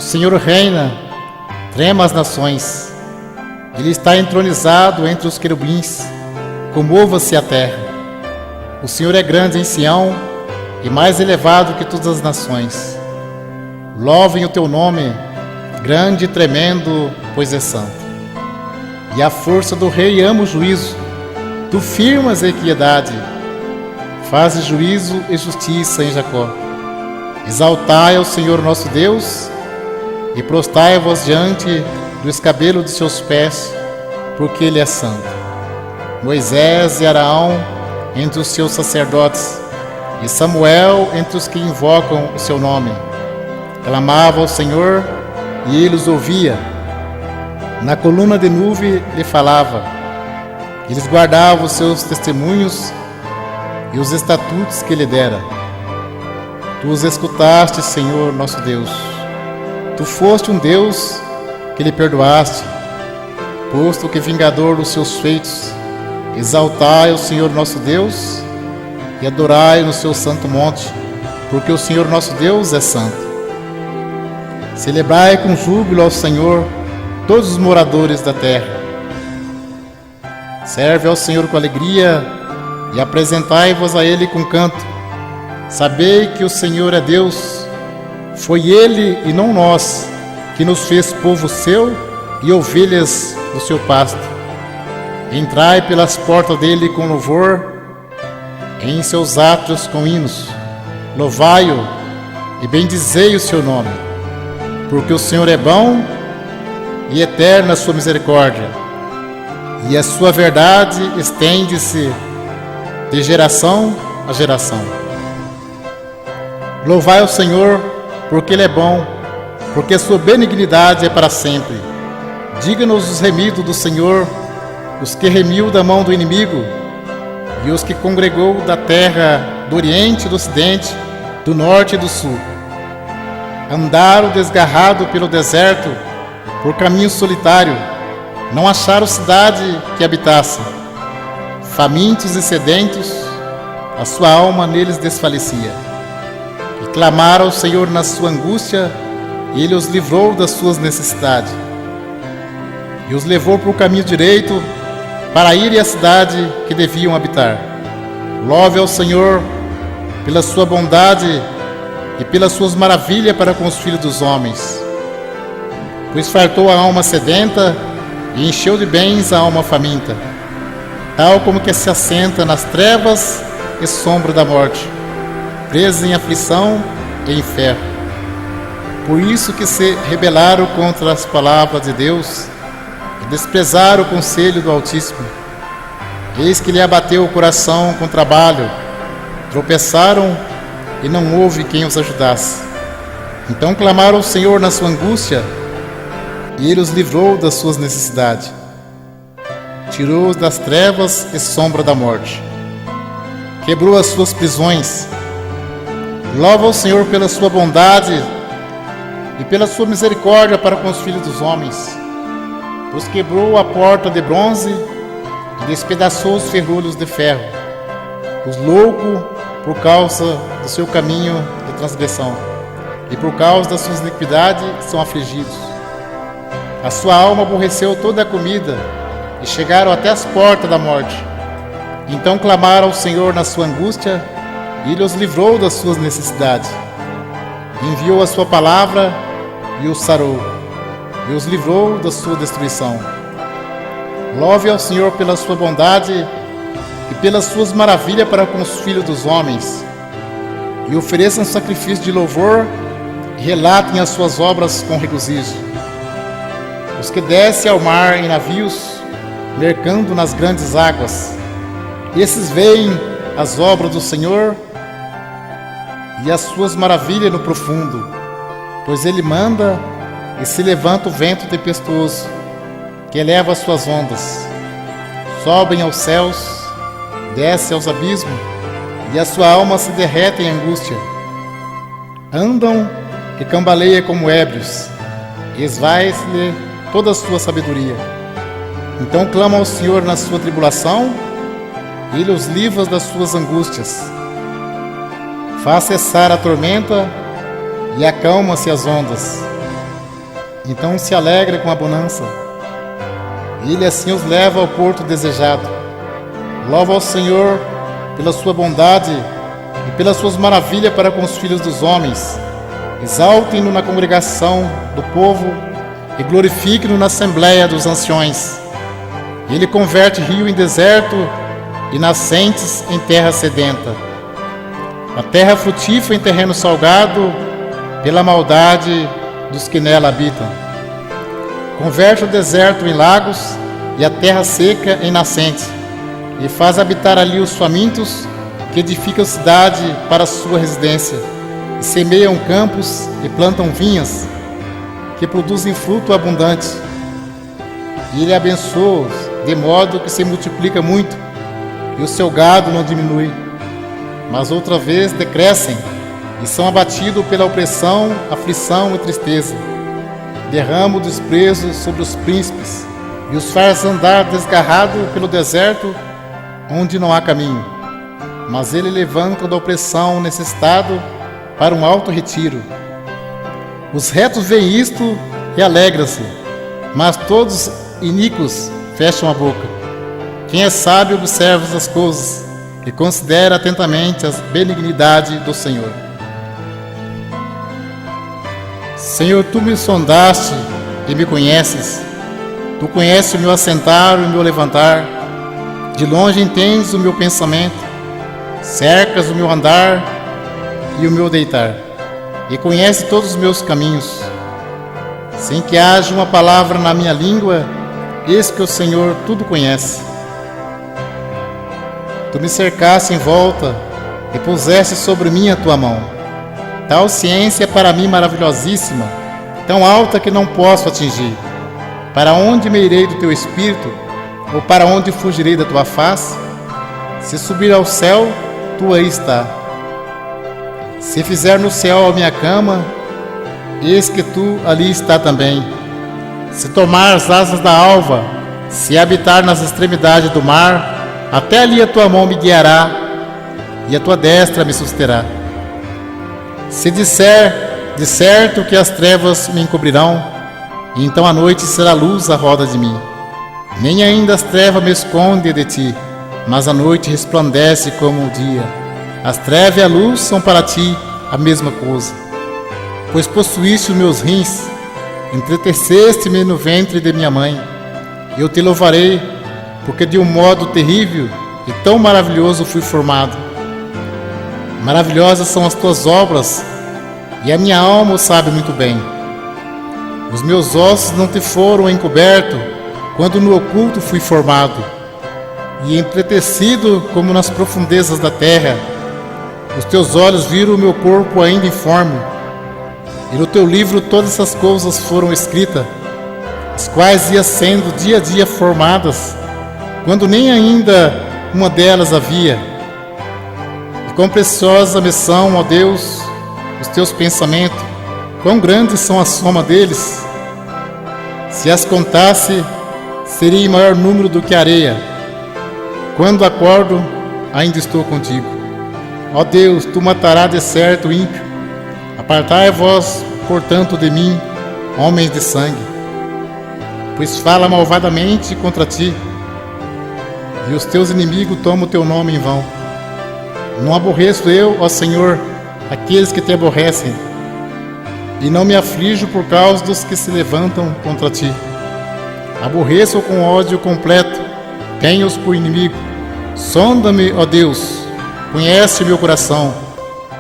O Senhor reina, trema as nações. Ele está entronizado entre os querubins, comova-se a terra. O Senhor é grande em Sião e mais elevado que todas as nações. Louvem o teu nome, grande e tremendo, pois é santo. E a força do rei ama o juízo. Tu firmas a equidade, fazes juízo e justiça em Jacó. Exaltai ao Senhor nosso Deus e prostai-vos diante do escabelo de seus pés, porque Ele é santo. Moisés e Araão entre os seus sacerdotes, e Samuel entre os que invocam o seu nome. Clamava ao Senhor e Ele os ouvia. Na coluna de nuvem lhe falava. Eles guardavam os seus testemunhos e os estatutos que Ele dera. Tu os escutaste, Senhor nosso Deus. Tu foste um Deus que lhe perdoaste, posto que vingador dos seus feitos. Exaltai o Senhor nosso Deus e adorai no seu santo monte, porque o Senhor nosso Deus é santo. Celebrai com júbilo ao Senhor todos os moradores da terra. Serve ao Senhor com alegria e apresentai-vos a Ele com canto. Sabei que o Senhor é Deus. Foi Ele e não nós que nos fez povo seu e ovelhas do seu pasto. Entrai pelas portas dele com louvor, em seus átrios com hinos. Louvai-o e bendizei o seu nome, porque o Senhor é bom e eterna a sua misericórdia, e a sua verdade estende-se de geração a geração. Louvai o Senhor, porque Ele é bom, porque a sua benignidade é para sempre. Diga-nos os remidos do Senhor, os que remiu da mão do inimigo, e os que congregou da terra do oriente e do ocidente, do norte e do sul. Andaram desgarrado pelo deserto, por caminho solitário, não acharam cidade que habitasse. Famintos e sedentos, a sua alma neles desfalecia. E clamaram ao Senhor na sua angústia, e Ele os livrou das suas necessidades. E os levou por caminho direito, para irem à cidade que deviam habitar. Louve ao Senhor pela sua bondade e pelas suas maravilhas para com os filhos dos homens. Pois fartou a alma sedenta e encheu de bens a alma faminta, tal como que se assenta nas trevas e sombra da morte, preso em aflição e em ferro. Por isso que se rebelaram contra as palavras de Deus e desprezaram o conselho do Altíssimo. Eis que lhe abateu o coração com trabalho, tropeçaram e não houve quem os ajudasse. Então clamaram ao Senhor na sua angústia, e Ele os livrou das suas necessidades. Tirou-os das trevas e sombra da morte. Quebrou as suas prisões. Louva ao Senhor pela sua bondade e pela sua misericórdia para com os filhos dos homens. Pois quebrou a porta de bronze e despedaçou os ferrolhos de ferro. Os loucos, por causa do seu caminho de transgressão, e por causa das suas iniquidades, são afligidos. A sua alma aborreceu toda a comida, e chegaram até as portas da morte. Então clamaram ao Senhor na sua angústia, e Ele os livrou das suas necessidades. Enviou a sua palavra e os sarou, e os livrou da sua destruição. Louve ao Senhor pela sua bondade e pelas suas maravilhas para com os filhos dos homens. E ofereçam sacrifício de louvor e relatem as suas obras com regozijo. Os que descem ao mar em navios, mercando nas grandes águas, esses veem as obras do Senhor e as suas maravilhas no profundo, pois Ele manda e se levanta o vento tempestuoso, que eleva as suas ondas. Sobem aos céus, desce aos abismos, e a sua alma se derrete em angústia. Andam e cambaleia como ébrios, e esvai-se-lhe toda a sua sabedoria. Então clamam ao Senhor na sua tribulação, e Ele os livra das suas angústias. Faz cessar a tormenta e acalma-se as ondas. então se alegra com a bonança. Ele assim os leva ao porto desejado. Louva ao Senhor pela sua bondade e pelas suas maravilhas para com os filhos dos homens. Exaltem-no na congregação do povo e glorifiquem-no na assembleia dos anciões. Ele converte rio em deserto e nascentes em terra sedenta. A terra frutífera em terreno salgado pela maldade dos que nela habitam. Converte o deserto em lagos e a terra seca em nascente, e faz habitar ali os famintos, que edificam cidade para sua residência, e semeiam campos e plantam vinhas, que produzem fruto abundante. E ele abençoa-os, de modo que se multiplica muito, e o seu gado não diminui. Mas outra vez decrescem, e são abatidos pela opressão, aflição e tristeza. Derrama o desprezo sobre os príncipes, e os faz andar desgarrado pelo deserto, onde não há caminho. Mas ele levanta da opressão o necessitado para um alto retiro. Os retos veem isto e alegram-se, mas todos iníquos fecham a boca. Quem é sábio observa as coisas e considera atentamente a benignidade do Senhor. Senhor, tu me sondaste e me conheces. Tu conheces o meu assentar e o meu levantar. De longe entendes o meu pensamento. Cercas o meu andar e o meu deitar. E conheces todos os meus caminhos. Sem que haja uma palavra na minha língua, eis que o Senhor tudo conhece. Tu me cercaste em volta e puseste sobre mim a tua mão. Tal ciência é para mim maravilhosíssima, tão alta que não posso atingir. Para onde me irei do teu espírito? Ou para onde fugirei da tua face? Se subir ao céu, tu aí está. Se fizer no céu a minha cama, eis que tu ali está também. Se tomar as asas da alva, se habitar nas extremidades do mar, até ali a tua mão me guiará e a tua destra me susterá. Se disser de certo que as trevas me encobrirão, então a noite será luz à roda de mim. Nem ainda as trevas me escondem de ti, mas a noite resplandece como o dia. As trevas e a luz são para ti a mesma coisa. Pois possuíste os meus rins, entreteceste-me no ventre de minha mãe. Eu te louvarei, porque de um modo terrível e tão maravilhoso fui formado. Maravilhosas são as tuas obras, e a minha alma o sabe muito bem. Os meus ossos não te foram encobertos, quando no oculto fui formado, e entretecido como nas profundezas da terra. Os teus olhos viram o meu corpo ainda informe, e no teu livro todas essas coisas foram escritas, as quais iam sendo dia a dia formadas, quando nem ainda uma delas havia. E quão preciosa me são, ó Deus, os teus pensamentos, quão grandes são a soma deles. Se as contasse, seria em maior número do que a areia. Quando acordo, ainda estou contigo. Ó Deus, tu matarás de certo o ímpio. Apartai-vos, portanto, de mim, homens de sangue, pois fala malvadamente contra ti, e os teus inimigos tomam o teu nome em vão. Não aborreço eu, ó Senhor, aqueles que te aborrecem, e não me aflijo por causa dos que se levantam contra ti. Aborreço com ódio completo, tenho-os por inimigo. Sonda-me, ó Deus, conhece o meu coração,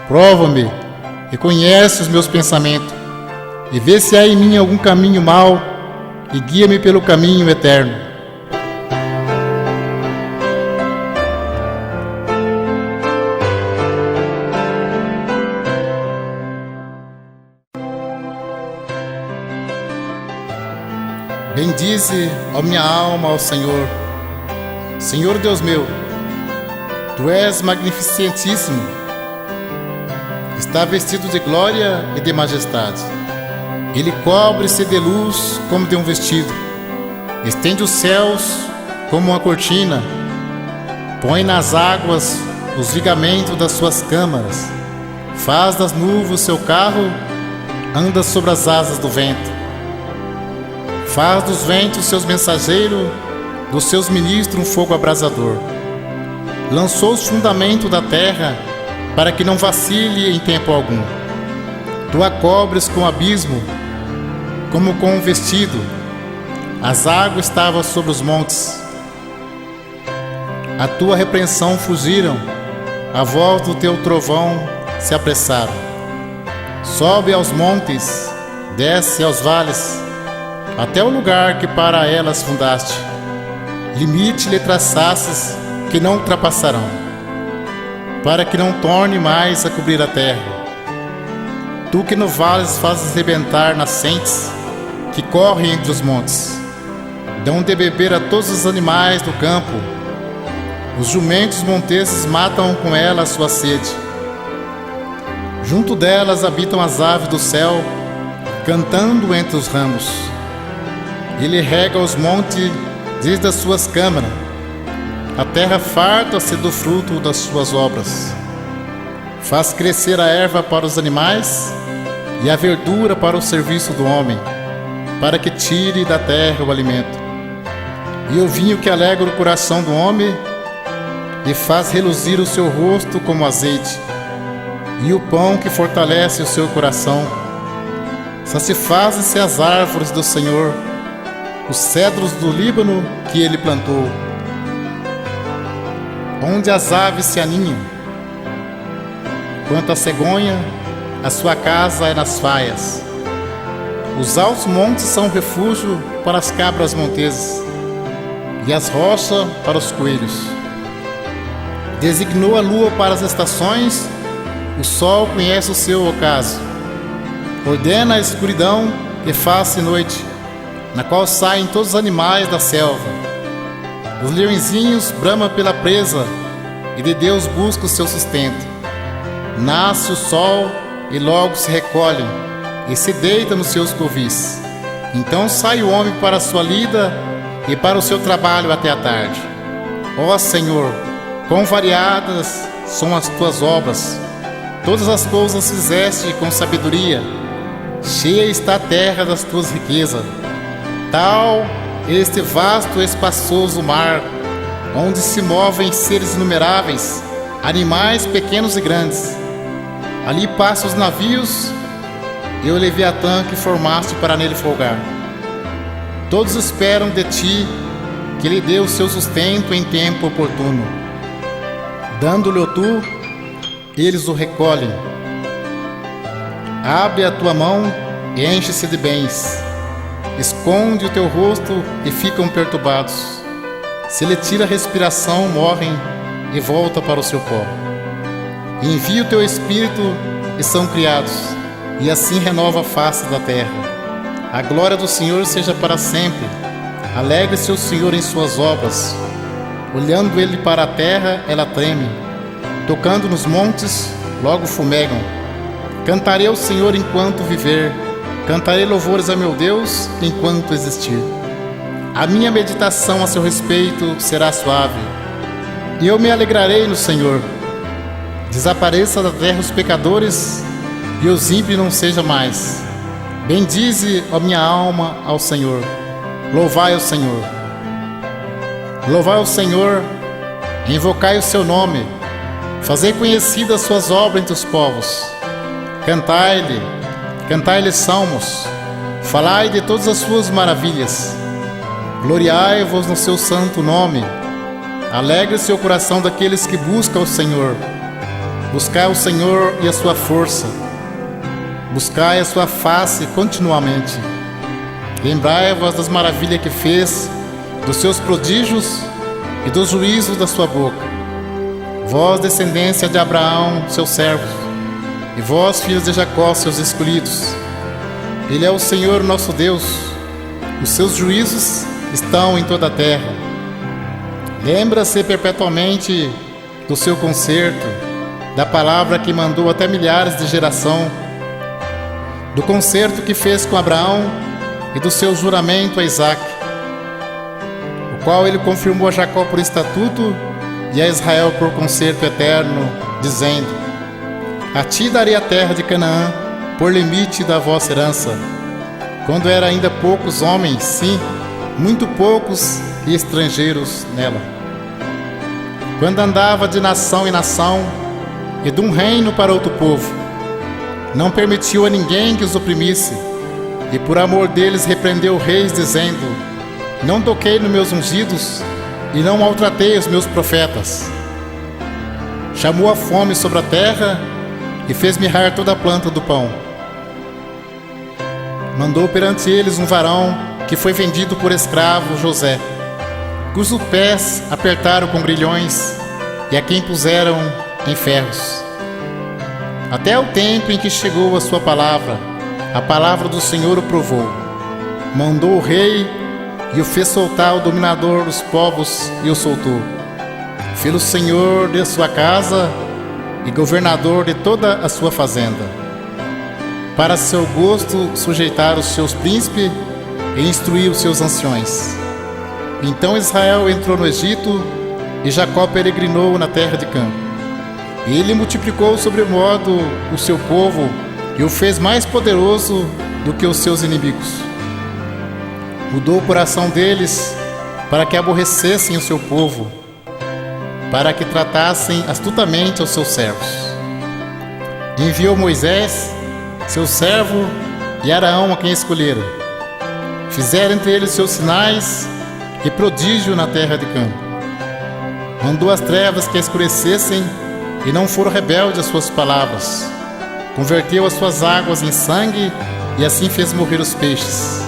prova-me e conhece os meus pensamentos, e vê se há em mim algum caminho mau, e guia-me pelo caminho eterno. Bendize, ó minha alma, ao Senhor. Senhor Deus meu, tu és magnificentíssimo. Está vestido de glória e de majestade. Ele cobre-se de luz como de um vestido. Estende os céus como uma cortina. Põe nas águas os vigamentos das suas câmaras. Faz das nuvens seu carro, anda sobre as asas do vento. Faz dos ventos seus mensageiros, dos seus ministros um fogo abrasador. Lançou os fundamentos da terra, para que não vacile em tempo algum. Tu a cobres com o abismo, como com um vestido. As águas estavam sobre os montes. A tua repreensão fugiram, a voz do teu trovão se apressaram. Sobe aos montes, desce aos vales, até o lugar que para elas fundaste. Limite lhe traçasses, que não ultrapassarão, para que não torne mais a cobrir a terra. Tu que no vales fazes rebentar nascentes, que correm entre os montes, dão de beber a todos os animais do campo. Os jumentos monteses matam com ela a sua sede. Junto delas habitam as aves do céu, cantando entre os ramos. Ele rega os montes desde as suas câmaras. A terra farta-se do fruto das suas obras. Faz crescer a erva para os animais e a verdura para o serviço do homem, para que tire da terra o alimento. E o vinho que alegra o coração do homem e faz reluzir o seu rosto como azeite, e o pão que fortalece o seu coração. Satisfazem-se as árvores do Senhor, os cedros do Líbano que ele plantou, onde as aves se aninham. Quanto à cegonha, a sua casa é nas faias. Os altos montes são refúgio para as cabras montesas, e as rochas para os coelhos. Designou a lua para as estações, o sol conhece o seu ocaso. Ordena a escuridão e faz-se noite, na qual saem todos os animais da selva. Os leõezinhos bramam pela presa, e de Deus busca o seu sustento. Nasce o sol e logo se recolhem, e se deita nos seus covis. Então sai o homem para a sua lida e para o seu trabalho até a tarde. Ó Senhor, quão variadas são as tuas obras! Todas as coisas fizeste com sabedoria. Cheia está a terra das tuas riquezas. Tal este vasto e espaçoso mar, onde se movem seres inumeráveis, animais pequenos e grandes. Ali passam os navios e o Leviatã que formaste para nele folgar. Todos esperam de ti que lhe dê o seu sustento em tempo oportuno. Dando-lhe tu, eles o recolhem. Abre a tua mão e enche-se de bens. Esconde o teu rosto e ficam perturbados. Se lhe tira a respiração, morrem e volta para o seu pó. Envia o teu espírito e são criados, e assim renova a face da terra. A glória do Senhor seja para sempre. Alegre-se o Senhor em suas obras. Olhando ele para a terra, ela treme. Tocando nos montes, logo fumegam. Cantarei ao Senhor enquanto viver. Cantarei louvores a meu Deus enquanto existir. A minha meditação a seu respeito será suave, e eu me alegrarei no Senhor. Desapareça da terra os pecadores, e os ímpios não sejam mais. Bendize, ó minha alma, ao Senhor. Louvai o Senhor. Louvai o Senhor, invocai o seu nome. Fazei conhecidas suas obras entre os povos. Cantai-lhe salmos. Falai de todas as suas maravilhas. Gloriai-vos no seu santo nome. Alegre-se o coração daqueles que buscam o Senhor. Buscai o Senhor e a sua força. Buscai a sua face continuamente. Lembrai-vos das maravilhas que fez, dos seus prodígios e dos juízos da sua boca. Vós, descendência de Abraão, seu servo, e vós, filhos de Jacó, seus escolhidos. Ele é o Senhor nosso Deus. Os seus juízos estão em toda a terra. Lembra-se perpetuamente do seu concerto, da palavra que mandou até milhares de geração, do concerto que fez com Abraão e do seu juramento a Isaque, o qual ele confirmou a Jacó por estatuto e a Israel por concerto eterno, dizendo: a ti darei a terra de Canaã por limite da vossa herança. quando era ainda poucos homens, sim, muito poucos e estrangeiros nela. Quando andava de nação em nação e de um reino para outro povo, não permitiu a ninguém que os oprimisse, e por amor deles repreendeu reis, dizendo: não toquei nos meus ungidos e não maltratei os meus profetas. Chamou a fome sobre a terra e fez mirrar toda a planta do pão. Mandou perante eles um varão que foi vendido por escravo, José, cujos pés apertaram com grilhões e a quem puseram em ferros. Até o tempo em que chegou a sua palavra, a palavra do Senhor o provou. Mandou o rei e o fez soltar o dominador dos povos e o soltou. Fê-lo senhor de sua casa e governador de toda a sua fazenda. Para seu gosto sujeitar os seus príncipes e instruir os seus anciões. Então Israel entrou no Egito e Jacó peregrinou na terra de Cã. E ele multiplicou sobremodo o seu povo e o fez mais poderoso do que os seus inimigos. Mudou o coração deles para que aborrecessem o seu povo, para que tratassem astutamente os seus servos. E enviou Moisés, seu servo, e Araão, a quem escolhera. Fizeram entre eles seus sinais e prodígio na terra de Cã. Mandou as trevas que escurecessem e não foram rebeldes às suas palavras. Converteu as suas águas em sangue e assim fez morrer os peixes.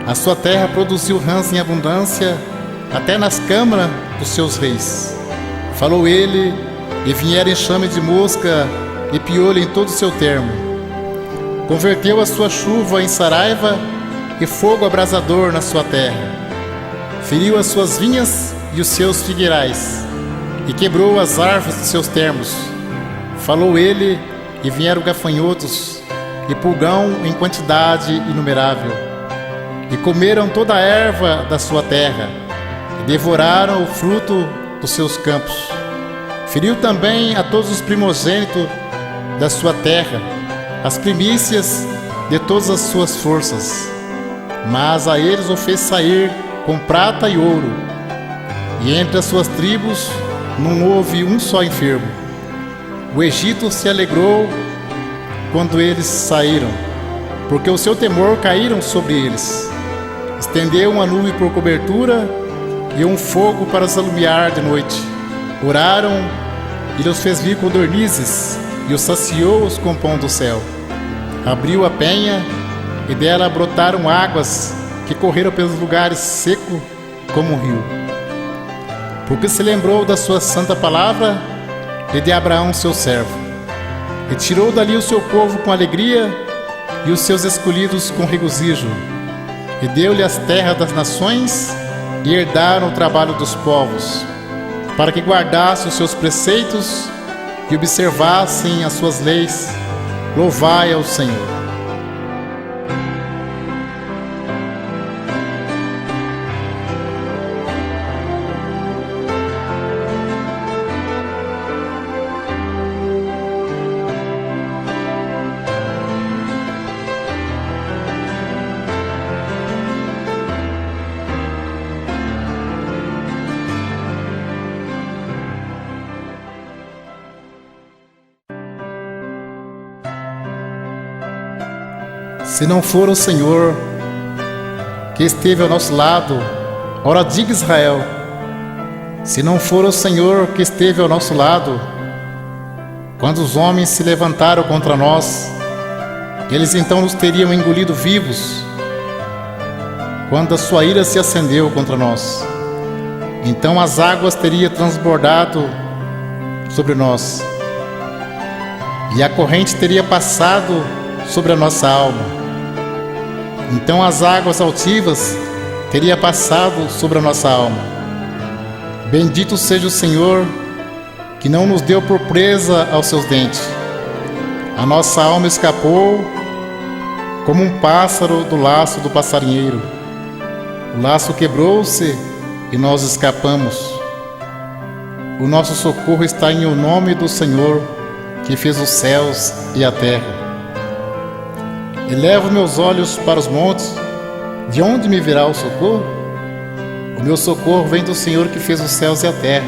A sua terra produziu rãs em abundância, até nas câmaras dos seus reis. Falou ele, e vieram enxame de mosca e piolho em todo o seu termo. Converteu a sua chuva em saraiva e fogo abrasador na sua terra. Feriu as suas vinhas e os seus figueirais, e quebrou as árvores de seus termos. Falou ele, e vieram gafanhotos e pulgão em quantidade inumerável, e comeram toda a erva da sua terra, e devoraram o fruto dos seus campos. Feriu também a todos os primogênitos da sua terra, as primícias de todas as suas forças. Mas a eles o fez sair com prata e ouro, e entre as suas tribos não houve um só enfermo. O Egito se alegrou quando eles saíram, porque o seu temor caíram sobre eles. Estendeu uma nuvem por cobertura e um fogo para os alumiar de noite. Oraram e os fez vir codornizes e os saciou-os com pão do céu. Abriu a penha e dela brotaram águas que correram pelos lugares secos como um rio. Porque se lembrou da sua santa palavra e de Abraão seu servo, e tirou dali o seu povo com alegria e os seus escolhidos com regozijo, e deu-lhe as terras das nações e herdaram o trabalho dos povos, para que guardassem os seus preceitos e observassem as suas leis. Louvai ao Senhor. Se não for o Senhor que esteve ao nosso lado, ora diga Israel, se não for o Senhor que esteve ao nosso lado, quando os homens se levantaram contra nós, eles então nos teriam engolido vivos. Quando a sua ira se acendeu contra nós, então as águas teriam transbordado sobre nós, e a corrente teria passado sobre a nossa alma. Então as águas altivas teriam passado sobre a nossa alma. Bendito seja o Senhor, que não nos deu por presa aos seus dentes. A nossa alma escapou como um pássaro do laço do passarinheiro. O laço quebrou-se e nós escapamos. O nosso socorro está em o nome do Senhor, que fez os céus e a terra. Elevo meus olhos para os montes, de onde me virá o socorro? O meu socorro vem do Senhor que fez os céus e a terra.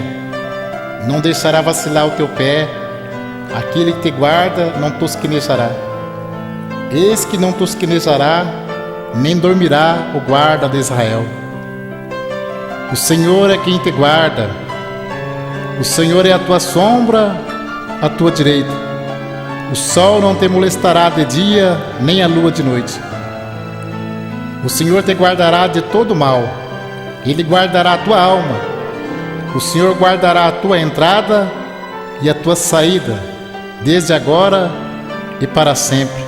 Não deixará vacilar o teu pé, aquele que te guarda não tosquenejará. Eis que não tosquenejará, nem dormirá o guarda de Israel. O Senhor é quem te guarda, o Senhor é a tua sombra, à tua direita. O sol não te molestará de dia, nem a lua de noite. O Senhor te guardará de todo mal, Ele guardará a tua alma. O Senhor guardará a tua entrada e a tua saída, desde agora e para sempre.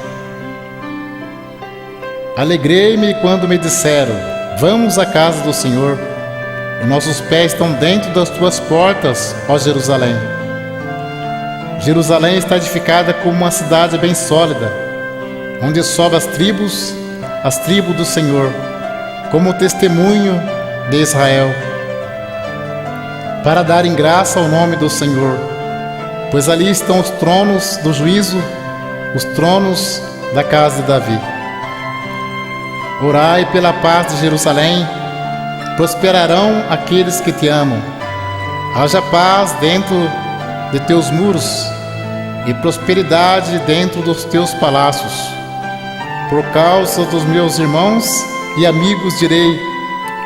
Alegrei-me quando me disseram: vamos à casa do Senhor. Os nossos pés estão dentro das tuas portas, ó Jerusalém. Jerusalém está edificada como uma cidade bem sólida, onde sobem as tribos do Senhor, como testemunho de Israel, para darem graça ao nome do Senhor, pois ali estão os tronos do juízo, os tronos da casa de Davi. Orai pela paz de Jerusalém, prosperarão aqueles que te amam. Haja paz dentro de teus muros e prosperidade dentro dos teus palácios. Por causa dos meus irmãos e amigos direi: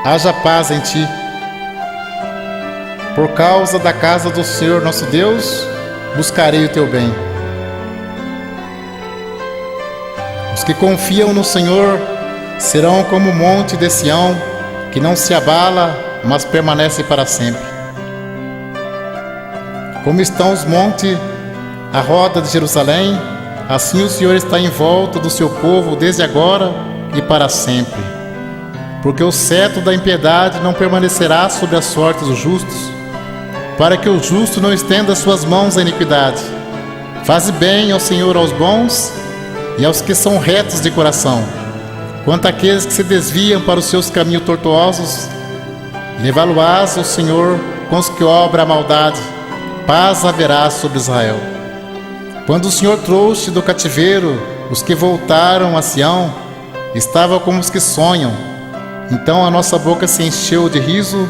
haja paz em ti. Por causa da casa do Senhor nosso Deus, buscarei o teu bem. Os que confiam no Senhor serão como o monte de Sião, que não se abala, mas permanece para sempre. Como estão os montes à roda de Jerusalém, assim o Senhor está em volta do seu povo desde agora e para sempre. Porque o cetro da impiedade não permanecerá sobre a sorte dos justos, para que o justo não estenda suas mãos à iniquidade. Faze bem ao Senhor aos bons e aos que são retos de coração. Quanto àqueles que se desviam para os seus caminhos tortuosos, levá-lo-ás ao Senhor com os que obram a maldade. Paz haverá sobre Israel. Quando o Senhor trouxe do cativeiro os que voltaram a Sião, estavam como os que sonham. Então a nossa boca se encheu de riso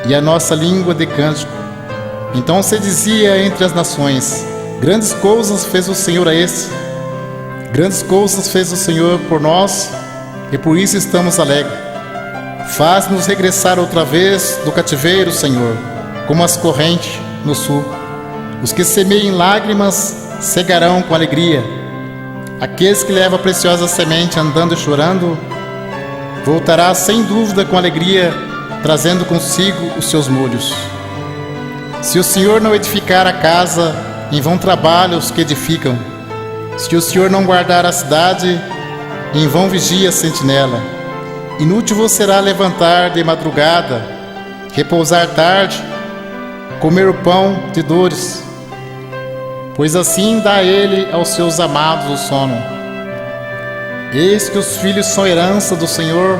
e a nossa língua de cântico. Então se dizia entre as nações: grandes coisas fez o Senhor a esse. Grandes coisas fez o Senhor por nós, e por isso estamos alegres. Faz-nos regressar outra vez do cativeiro, Senhor, como as correntes no sul. Os que semeiam lágrimas cegarão com alegria. Aqueles que levam a preciosa semente andando e chorando, voltará sem dúvida com alegria, trazendo consigo os seus molhos. Se o Senhor não edificar a casa, em vão trabalham os que edificam. Se o Senhor não guardar a cidade, em vão vigia a sentinela. Inútil vos será levantar de madrugada, repousar tarde, comer o pão de dores, pois assim dá ele aos seus amados o sono. Eis que os filhos são herança do Senhor,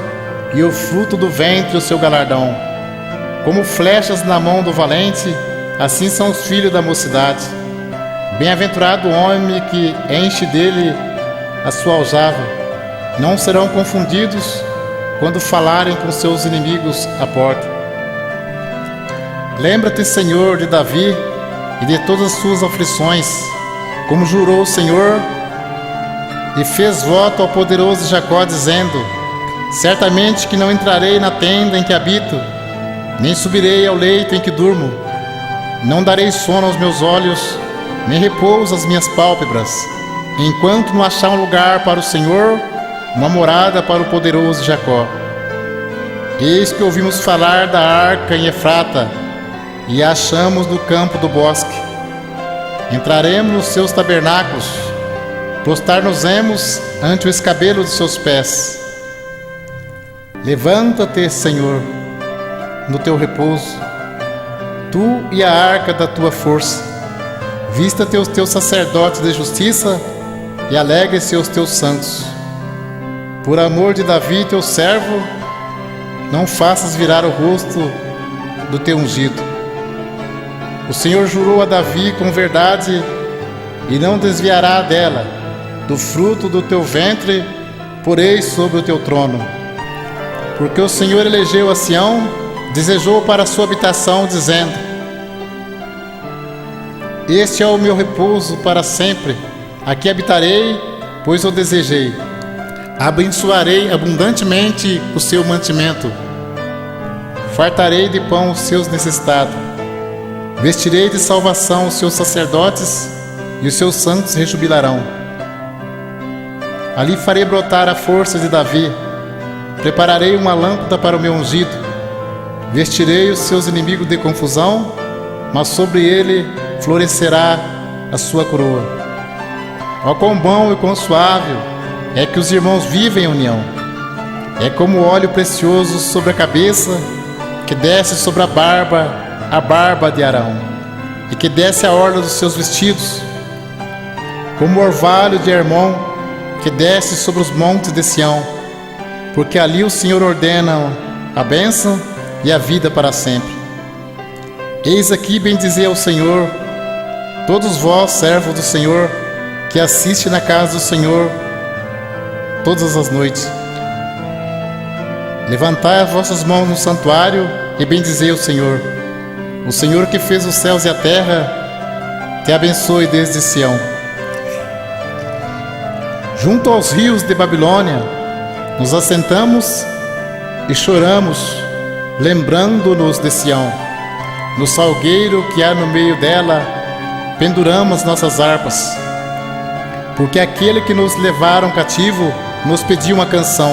e o fruto do ventre o seu galardão. Como flechas na mão do valente, assim são os filhos da mocidade. Bem-aventurado o homem que enche dele a sua aljava. Não serão confundidos quando falarem com seus inimigos à porta. Lembra-te, Senhor, de Davi e de todas as suas aflições, como jurou o Senhor e fez voto ao poderoso Jacó, dizendo: certamente que não entrarei na tenda em que habito, nem subirei ao leito em que durmo. Não darei sono aos meus olhos, nem repouso às minhas pálpebras, enquanto não achar um lugar para o Senhor, uma morada para o poderoso Jacó. Eis que ouvimos falar da arca em Efrata, e a achamos no campo do bosque. Entraremos nos seus tabernáculos, prostrar-nos-emos ante o escabelo de seus pés. Levanta-te, Senhor, no teu repouso, tu e a arca da tua força. Vista-te os teus sacerdotes de justiça e alegre-se os teus santos. Por amor de Davi, teu servo, não faças virar o rosto do teu ungido. O Senhor jurou a Davi com verdade e não desviará dela. do fruto do teu ventre porei sobre o teu trono. Porque o Senhor elegeu a Sião, desejou para a sua habitação, dizendo: Este é o meu repouso para sempre, aqui habitarei, pois o desejei. Abençoarei abundantemente o seu mantimento, fartarei de pão os seus necessitados, vestirei de salvação os seus sacerdotes, e os seus santos rejubilarão. Ali farei brotar a força de Davi, prepararei uma lâmpada para o meu ungido, vestirei os seus inimigos de confusão, mas sobre ele florescerá a sua coroa. Ó, quão bom e quão suave é que os irmãos vivem em união! É como óleo precioso sobre a cabeça, que desce sobre a barba de Arão, e que desce a orla dos seus vestidos, como o orvalho de Hermon, que desce sobre os montes de Sião, porque ali o Senhor ordena a bênção e a vida para sempre. Eis aqui, bendizei ao Senhor, todos vós, servos do Senhor, que assiste na casa do Senhor todas as noites. Levantai as vossas mãos no santuário e bendizei o Senhor. O Senhor que fez os céus e a terra, te abençoe desde Sião. Junto aos rios de Babilônia, nos assentamos e choramos, lembrando-nos de Sião. No salgueiro que há no meio dela, penduramos nossas harpas. Porque aquele que nos levaram cativo nos pediu uma canção,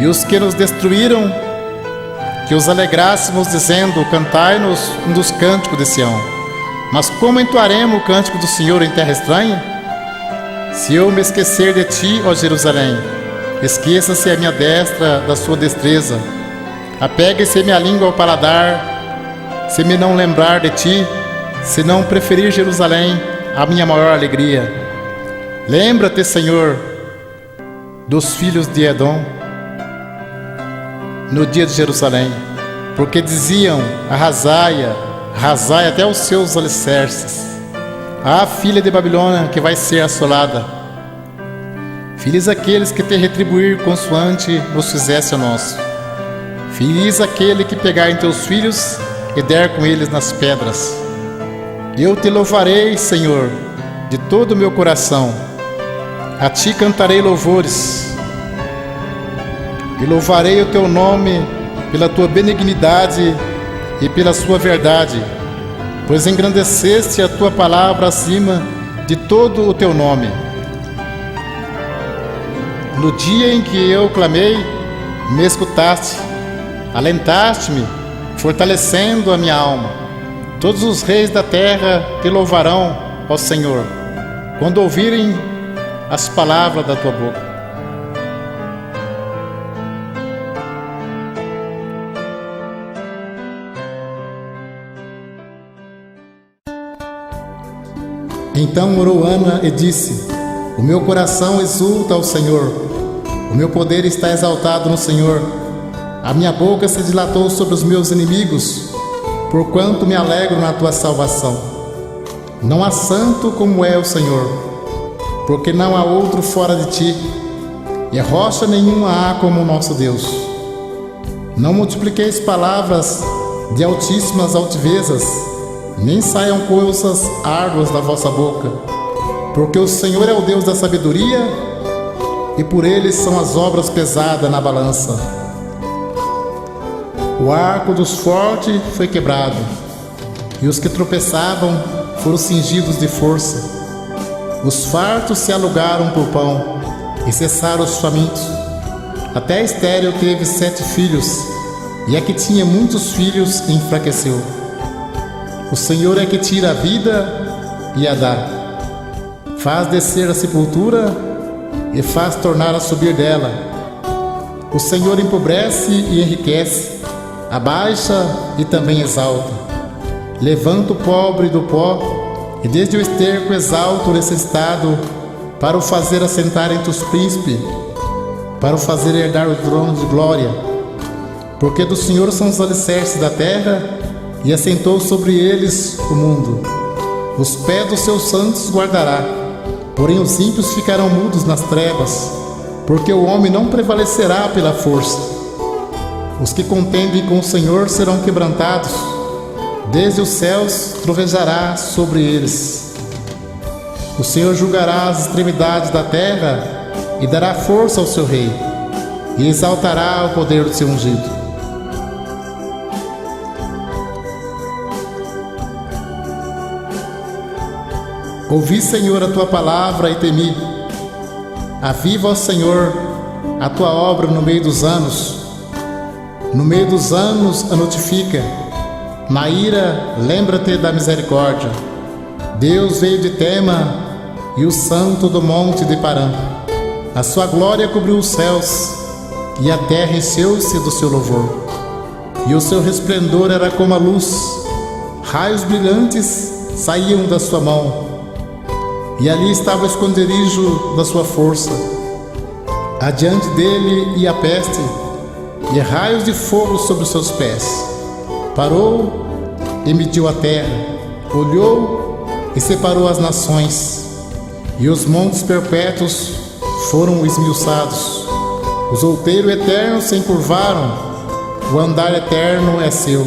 e os que nos destruíram, que os alegrássemos, dizendo: Cantai-nos um dos cânticos de Sião. Mas como entoaremos o cântico do Senhor em terra estranha? Se eu me esquecer de ti, ó Jerusalém, esqueça-se a minha destra da sua destreza. Apegue-se minha língua ao paladar, se me não lembrar de ti, se não preferir Jerusalém, a minha maior alegria. Lembra-te, Senhor, dos filhos de Edom, no dia de Jerusalém, porque diziam: arrasai até os seus alicerces. Ah, filha de Babilônia, que vai ser assolada. Felizes aqueles que te retribuir consoante nos fizesse a nós. Feliz aquele que pegar em teus filhos e der com eles nas pedras. Eu te louvarei, Senhor, de todo o meu coração. A ti cantarei louvores. E louvarei o teu nome pela tua benignidade e pela sua verdade, pois engrandeceste a tua palavra acima de todo o teu nome. No dia em que eu clamei, me escutaste, alentaste-me, fortalecendo a minha alma. Todos os reis da terra te louvarão, ó Senhor, quando ouvirem as palavras da tua boca. Então orou Ana e disse: O meu coração exulta ao Senhor, o meu poder está exaltado no Senhor. A minha boca se dilatou sobre os meus inimigos, porquanto me alegro na tua salvação. Não há santo como é o Senhor, porque não há outro fora de ti, e rocha nenhuma há como o nosso Deus. Não multipliqueis palavras de altíssimas altivezas, nem saiam coisas árduas da vossa boca, porque o Senhor é o Deus da sabedoria, e por ele são as obras pesadas na balança. O arco dos fortes foi quebrado, e os que tropeçavam foram cingidos de força. Os fartos se alugaram por pão, e cessaram os famintos. Até a estéril teve 7 filhos, e a que tinha muitos filhos enfraqueceu. O Senhor é que tira a vida e a dá, faz descer a sepultura e faz tornar a subir dela. O Senhor empobrece e enriquece, abaixa e também exalta. Levanta o pobre do pó, e desde o esterco exalta o necessitado, para o fazer assentar entre os príncipes, para o fazer herdar o trono de glória. Porque do Senhor são os alicerces da terra, e assentou sobre eles o mundo. Os pés dos seus santos guardará, Porém os ímpios ficarão mudos nas trevas, porque o homem não prevalecerá pela força. Os que contendem com o Senhor serão quebrantados, desde os céus trovejará sobre eles. O Senhor julgará as extremidades da terra e dará força ao seu rei, e exaltará o poder do seu ungido. Ouvi, Senhor, a tua palavra e temi. Aviva, ó Senhor, a tua obra no meio dos anos. No meio dos anos a notifica. Na ira, lembra-te da misericórdia. Deus veio de Tema e o santo do monte de Parã. A sua glória cobriu os céus e a terra encheu-se do seu louvor. E o seu resplendor era como a luz. Raios brilhantes saíam da sua mão. E ali estava o esconderijo da sua força. Adiante dele ia a peste, e raios de fogo sobre os seus pés. Parou e mediu a terra, olhou e separou as nações, e os montes perpétuos foram esmiuçados. Os outeiros eternos se encurvaram, o andar eterno é seu.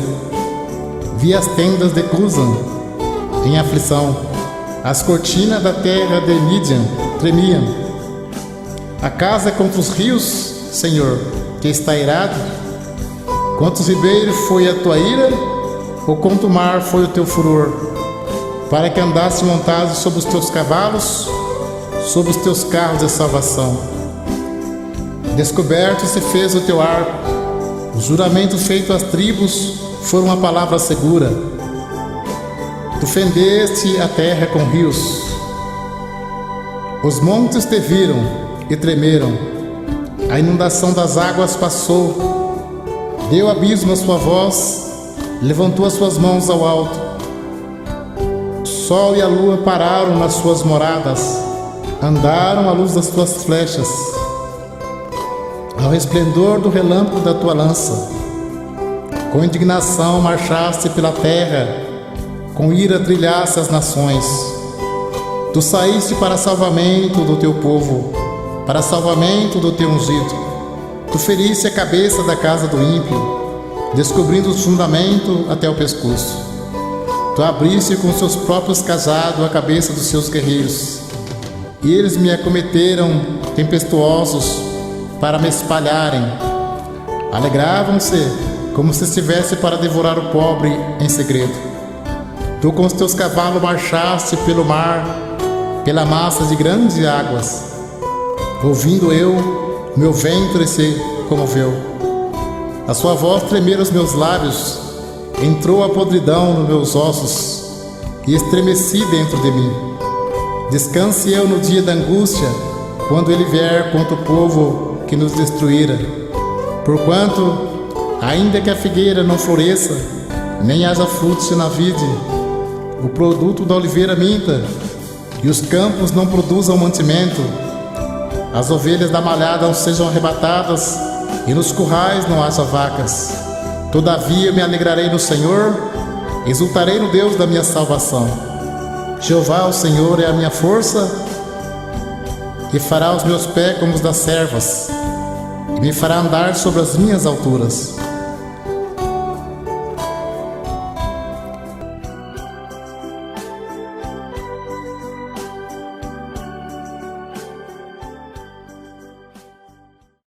Vi as tendas de Cusã em aflição. As cortinas da terra de Mídian tremiam. Acaso é contra os rios, Senhor, que está irado? Contra os ribeiros foi a tua ira, ou contra o mar foi o teu furor? Para que andasse montado sobre os teus cavalos, sobre os teus carros de salvação. Descoberto se fez o teu arco, os juramentos feitos às tribos foram uma palavra segura. Tu fendeste a terra com rios. Os montes te viram e tremeram. A inundação das águas passou. Deu abismo a sua voz, levantou as suas mãos ao alto. O sol e a lua pararam nas suas moradas, andaram à luz das tuas flechas, ao resplendor do relâmpago da tua lança. Com indignação marchaste pela terra, com ira trilhasse as nações. Tu saíste para salvamento do teu povo, para salvamento do teu ungido. Tu feriste a cabeça da casa do ímpio, descobrindo o fundamento até o pescoço. Tu abriste com seus próprios cajados a cabeça dos seus guerreiros, e eles me acometeram tempestuosos para me espalharem. Alegravam-se como se estivesse para devorar o pobre em segredo. Tu com os teus cavalos marchaste pelo mar, pela massa de grandes águas. Ouvindo eu, meu ventre se comoveu. A sua voz tremeram os meus lábios, entrou a podridão nos meus ossos, e estremeci dentro de mim. Descanse eu no dia da angústia, quando ele vier contra o povo que nos destruíra. Porquanto, ainda que a figueira não floresça, nem haja frutos na vide, o produto da oliveira minta, e os campos não produzam mantimento, as ovelhas da malhada não sejam arrebatadas, e nos currais não haja vacas. Todavia me alegrarei no Senhor, exultarei no Deus da minha salvação. Jeová, o Senhor, é a minha força, e fará os meus pés como os das servas, e me fará andar sobre as minhas alturas.